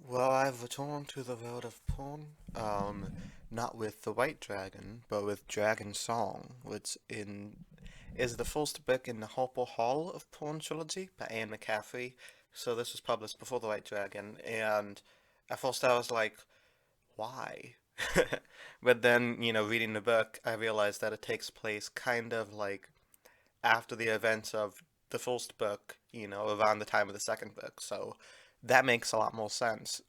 Well, I've returned to the world of porn. Not with the White Dragon, but with Dragonsong, which is the first book in the Harper Hall of Porn trilogy by McCaffrey. So this was published before the White Dragon, and at first I was like, why? But then, reading the book, I realized that it takes place kind of like after the events of the first book, around the time of the second book. So that makes a lot more sense.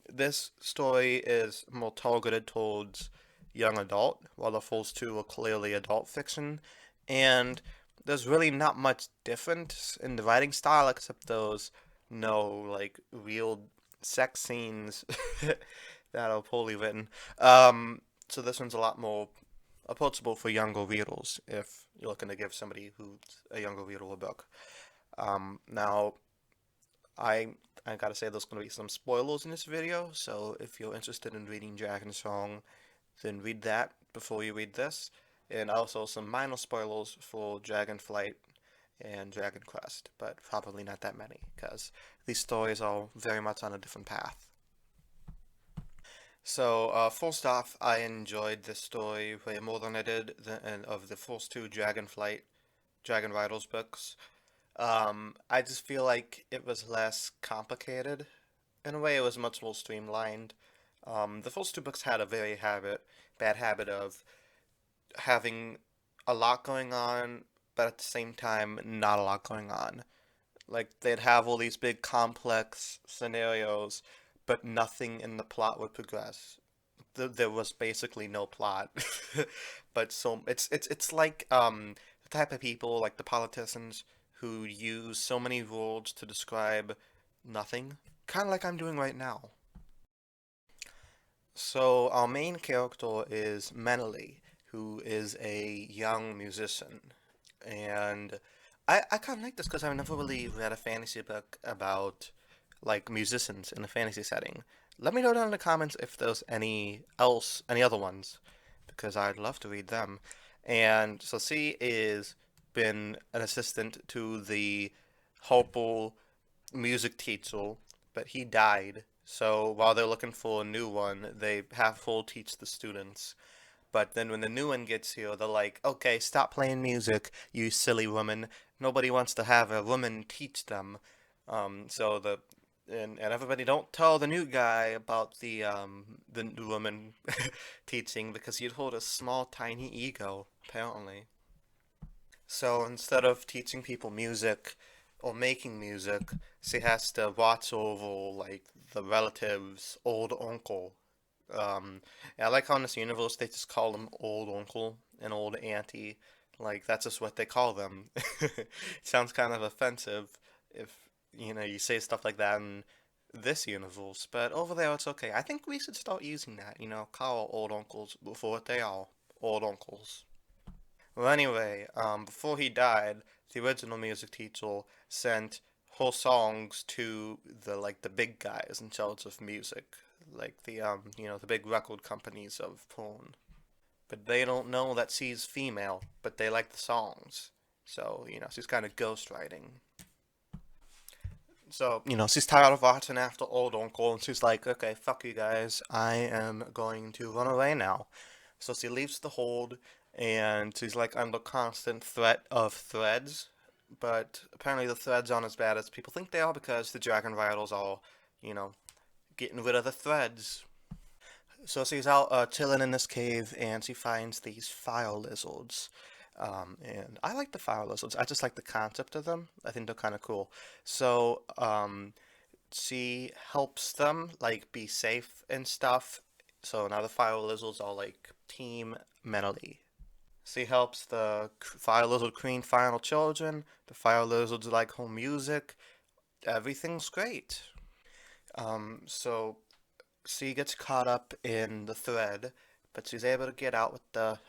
This story is more targeted towards young adult, while the first two are clearly adult fiction. And there's really not much difference in the writing style except those no like real sex scenes that are poorly written. So this one's a lot more approachable for younger readers if you're looking to give somebody who's a younger reader a book. Now, I I gotta say there's gonna be some spoilers in this video, so if you're interested in reading Dragonsong, then read that before you read this, and also some minor spoilers for Dragonflight and Dragon Quest, but probably not that many, because these stories are very much on a different path. So, first off, I enjoyed this story way more than I did of the first two Dragonflight, Dragon Riders books. I just feel like it was less complicated. In a way, it was much more streamlined. The first two books had a bad habit of having a lot going on, but at the same time, not a lot going on. Like, they'd have all these big complex scenarios, but nothing in the plot would progress. There was basically no plot. But so it's like the type of people like the politicians who use so many words to describe nothing, kind of like I'm doing right now. So our main character is Menely, who is a young musician, and I kind of like this because I've never really read a fantasy book about like musicians in a fantasy setting. Let me know down in the comments if there's any other ones, because I'd love to read them. And so C is been an assistant to the Hopel music teacher, but he died. So while they're looking for a new one, they have full teach the students. But then when the new one gets here, they're like, okay, stop playing music, you silly woman. Nobody wants to have a woman teach them. So the and everybody don't tell the new guy about the new woman teaching because he'd hold a small tiny ego, apparently. So instead of teaching people music or making music, she has to watch over like the relative's old uncle. Yeah, I like how in this universe they just call them old uncle and old auntie. Like that's just what they call them. It sounds kind of offensive if you say stuff like that in this universe, but over there it's okay. I think we should start using that. Call our old uncles for what they are, old uncles. Well, anyway, before he died, the original music teacher sent whole songs to the big guys in charge of music, like the big record companies of porn. But they don't know that she's female, but they like the songs. So, she's kind of ghostwriting. So, she's tired of watching after old uncle, and she's like, okay, fuck you guys. I am going to run away now. So she leaves the hold, and she's like under constant threat of threads. But apparently the threads aren't as bad as people think they are because the dragon riders are, you know, getting rid of the threads. So she's out chilling in this cave, and she finds these fire lizards. And I like the fire lizards. I just like the concept of them. I think they're kind of cool. So she helps them like be safe and stuff. So now the fire lizards are like team Melody. She helps the fire lizard queen find her children. The fire lizards like her music. Everything's great. So she gets caught up in the thread, but she's able to get out with the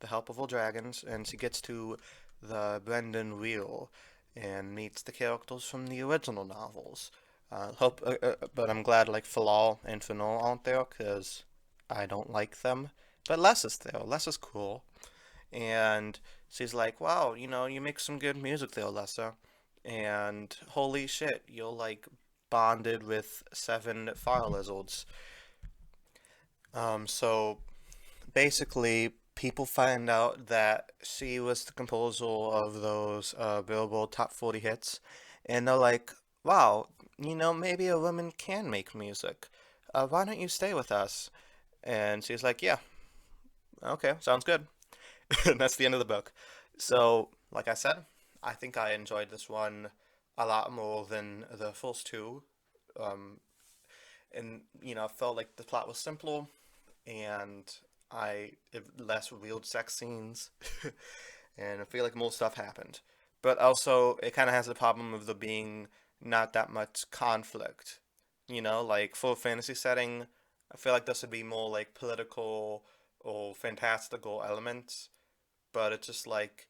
help of all dragons, and she gets to the Brendan Wheel and meets the characters from the original novels. But I'm glad like Falal and Fanol aren't there because I don't like them. But Les is there. Les is cool, and she's like, "Wow, you make some good music there, Lessa." And holy shit, you're like bonded with seven fire lizards. So basically, people find out that she was the composer of those Billboard Top 40 hits, and they're like, wow, maybe a woman can make music. Why don't you stay with us? And she's like, yeah, okay, sounds good. And that's the end of the book. So, like I said, I think I enjoyed this one a lot more than the first two. Um, and, felt like the plot was simpler and less weird sex scenes, and I feel like more stuff happened. But also, it kind of has the problem of there being not that much conflict. Like for a fantasy setting, I feel like this would be more like political or fantastical elements, but it's like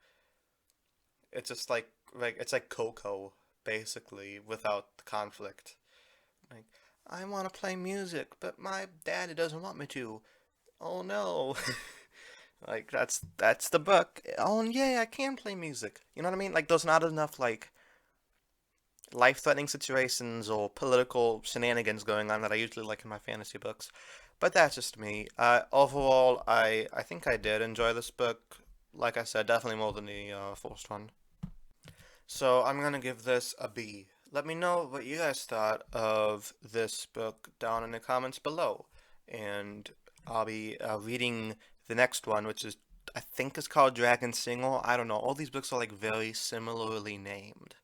Coco basically without the conflict. Like, I want to play music, but my daddy doesn't want me to. Oh no. Like that's the book. Oh yeah, I can play music. You know what I mean? Like there's not enough like life-threatening situations or political shenanigans going on that I usually like in my fantasy books. But that's just me. Overall, I think I did enjoy this book. Like I said, definitely more than the first one. So I'm gonna give this a B. Let me know what you guys thought of this book down in the comments below, and I'll be reading the next one, which is I think is called Dragonsong. I don't know. All these books are like very similarly named.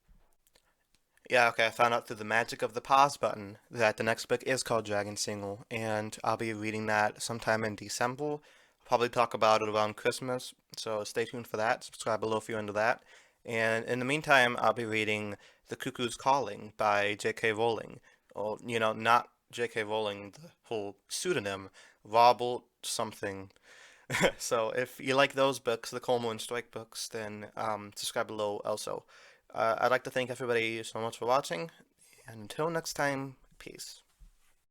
Yeah, okay. I found out through the magic of the pause button that the next book is called Dragonsong, and I'll be reading that sometime in December. Probably talk about it around Christmas, so stay tuned for that. Subscribe below if you're into that. And in the meantime, I'll be reading The Cuckoo's Calling by J.K. Rowling. Or, not J.K. Rowling, the whole pseudonym, Robert something. So if you like those books, the Colmo and Strike books, then subscribe below also. I'd like to thank everybody so much for watching, and until next time, peace.